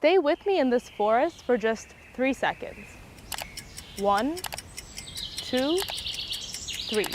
Stay with me in this forest for just 3 seconds. 1, 2, 3.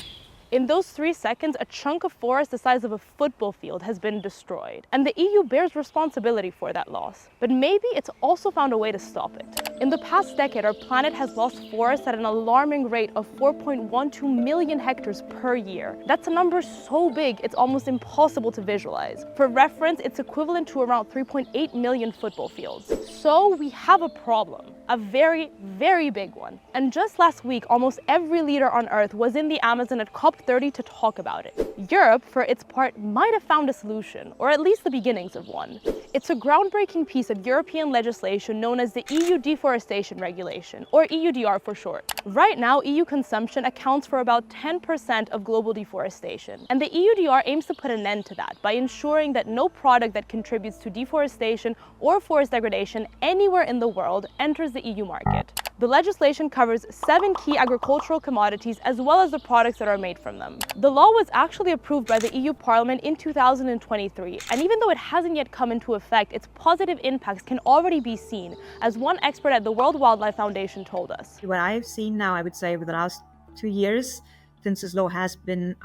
In those 3 seconds, a chunk of forest the size of a football field has been destroyed, and the EU bears responsibility for that loss. But maybe it's also found a way to stop it. In the past decade, our planet has lost forests at an alarming rate of 4.12 million hectares per year. That's a number so big, it's almost impossible to visualize. For reference, it's equivalent to around 3.8 million football fields. So we have a problem, a very, very big one. And just last week, almost every leader on Earth was in the Amazon at COP30 to talk about it. Europe, for its part, might have found a solution, or at least the beginnings of one. It's a groundbreaking piece of European legislation known as the EU Deforestation Regulation, or EUDR for short. Right now, EU consumption accounts for about 10% of global deforestation, and the EUDR aims to put an end to that by ensuring that no product that contributes to deforestation or forest degradation anywhere in the world enters the EU market. The legislation covers 7 key agricultural commodities as well as the products that are made from them. The law was actually approved by the EU Parliament in 2023, and even though it hasn't yet come into effect, its positive impacts can already be seen, as one expert at the World Wildlife Foundation told us. What I've seen now, I would say, over the last 2 years, since this law has been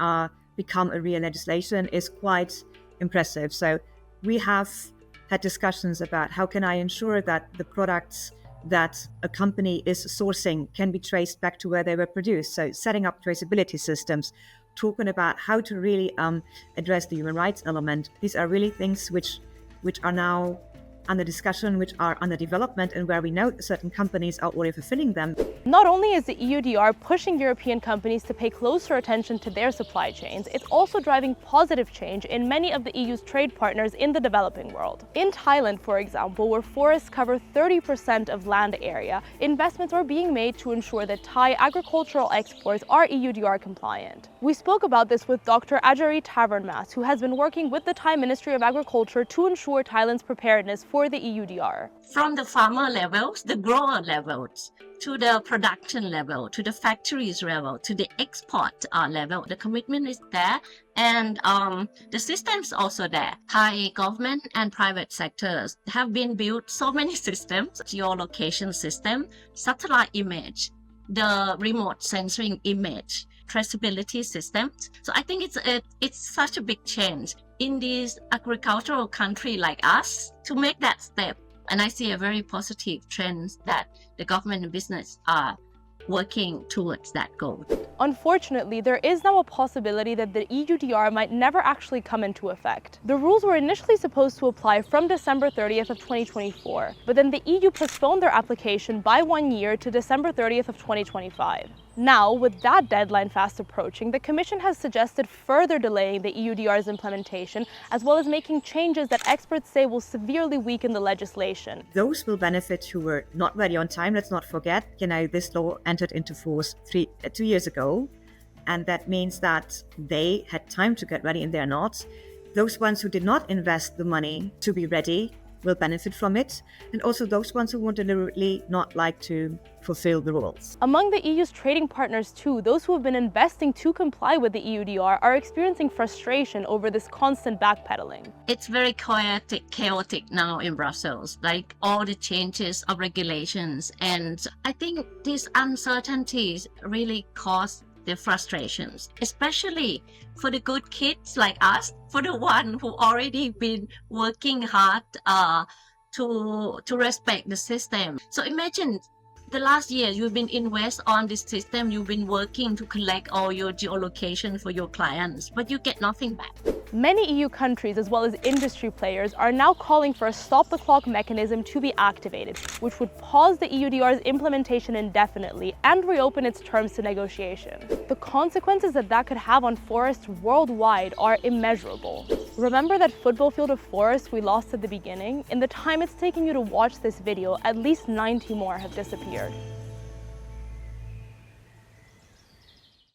become a real legislation, is quite impressive. So we have had discussions about how can I ensure that the products that a company is sourcing can be traced back to where they were produced. So setting up traceability systems, talking about how to really address the human rights element. These are really things which are now under discussion, which are under development, and where we know certain companies are already fulfilling them. Not only is the EUDR pushing European companies to pay closer attention to their supply chains, it's also driving positive change in many of the EU's trade partners in the developing world. In Thailand, for example, where forests cover 30% of land area, investments are being made to ensure that Thai agricultural exports are EUDR compliant. We spoke about this with Dr. Ajari Tavernmas, who has been working with the Thai Ministry of Agriculture to ensure Thailand's preparedness for the EUDR. From the farmer levels, the grower levels, to the production level, to the factories level, to the export level, the commitment is there, and the system's also there. Thai government and private sectors have been built so many systems: geolocation system, satellite image, the remote sensing image, traceability systems. So I think it's such a big change in this agricultural country like us to make that step. And I see a very positive trend that the government and business are working towards that goal. Unfortunately, there is now a possibility that the EUDR might never actually come into effect. The rules were initially supposed to apply from December 30th of 2024, but then the EU postponed their application by 1 year to December 30th of 2025. Now, with that deadline fast approaching, the Commission has suggested further delaying the EUDR's implementation, as well as making changes that experts say will severely weaken the legislation. Those will benefit who were not ready on time. Let's not forget, this law entered into force 2 years ago, and that means that they had time to get ready and they're not. Those ones who did not invest the money to be ready will benefit from it, and also those ones who want deliberately not like to fulfill the rules. Among the EU's trading partners too, those who have been investing to comply with the EUDR are experiencing frustration over this constant backpedaling. It's very chaotic now in Brussels, like all the changes of regulations, and I think these uncertainties really cause the frustrations, especially for the good kids like us, for the one who already been working hard to respect the system. So imagine the last year you've been invest on this system, you've been working to collect all your geolocation for your clients, but you get nothing back. Many EU countries, as well as industry players, are now calling for a stop-the-clock mechanism to be activated, which would pause the EUDR's implementation indefinitely and reopen its terms to negotiation. The consequences that could have on forests worldwide are immeasurable. Remember that football field of forest we lost at the beginning? In the time it's taking you to watch this video, at least 90 more have disappeared.